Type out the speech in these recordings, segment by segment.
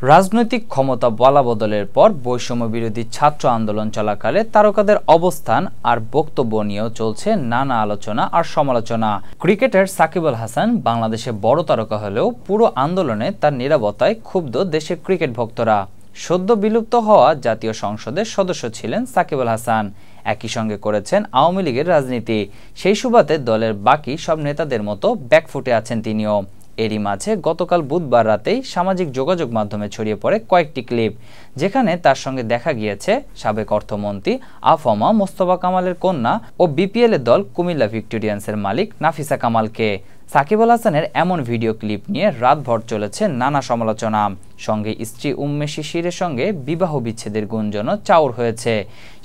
রাজনৈতিক ক্ষমতা বলাবদলের পর বৈষম্য বিরোধী ছাত্র আন্দোলন চলাকালে তারকাদের অবস্থান আর বক্তব্য নিয়েও চলছে নানা আলোচনা আর সমালোচনা। ক্রিকেটার সাকিব আল হাসান বাংলাদেশে বড় তারকা হলেও পুরো আন্দোলনে তার নীরবতায় ক্ষুব্ধ দেশের ক্রিকেট ভক্তরা। সদ্য বিলুপ্ত হওয়া জাতীয় সংসদের সদস্য ছিলেন সাকিব আল হাসান, একই সঙ্গে করেছেন আওয়ামী লীগের রাজনীতি। সেই সুবাদে দলের বাকি সব নেতাদের মতো ব্যাকফুটে আছেন তিনিও। এরই মাঝে গতকাল বুধবার রাতেই সামাজিক যোগাযোগ মাধ্যমে ছড়িয়ে পড়ে কয়েকটি ক্লিপ, যেখানে তার সঙ্গে দেখা গিয়েছে সাবেক অর্থমন্ত্রী আফমা মোস্তফা কামালের কন্যা ও বিপিএল এর দল কুমিল্লা ভিক্টোরিয়ান্সের মালিক নাফিসা কামালকে। সাকিব আল হাসানের এমন ভিডিও ক্লিপ নিয়ে রাতভর চলেছে নানা সমালোচনা। সঙ্গে স্ত্রী উম্মে শিশিরের সঙ্গে বিবাহ বিচ্ছেদের গুঞ্জনও চাউর হয়েছে।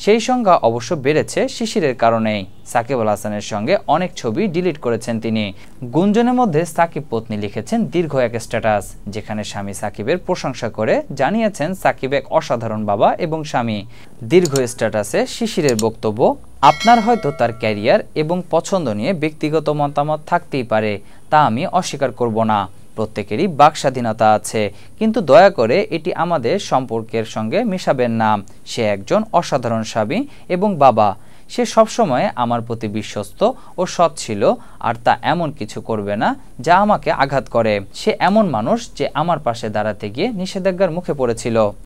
সেই সংখ্যা অবশ্য বেড়েছে শিশিরের কারণেই। সাকিব আল হাসানের সঙ্গে অনেক ছবি ডিলিট করেছেন তিনি। গুঞ্জনের মধ্যে সাকিব পত্নী লিখেছেন দীর্ঘ এক স্ট্যাটাস, যেখানে স্বামী সাকিবের প্রশংসা করে জানিয়েছেন সাকিব এক অসাধারণ বাবা এবং স্বামী। দীর্ঘ স্ট্যাটাসে শিশিরের বক্তব্য, আপনার হয়তো তার ক্যারিয়ার এবং পছন্দ নিয়ে ব্যক্তিগত মতামত থাকতেই পারে, তা আমি অস্বীকার করব না। প্রত্যেকেরই বাক স্বাধীনতা আছে, কিন্তু দয়া করে এটি আমাদের সম্পর্কের সঙ্গে মেশাবেন না। সে একজন অসাধারণ স্বামী এবং বাবা। সে সবসময় আমার প্রতি বিশ্বস্ত ও সৎ ছিল, আর তা এমন কিছু করবে না যা আমাকে আঘাত করে। সে এমন মানুষ যে আমার পাশে দাঁড়াতে গিয়ে নিষেধাজ্ঞার মুখে পড়েছিল।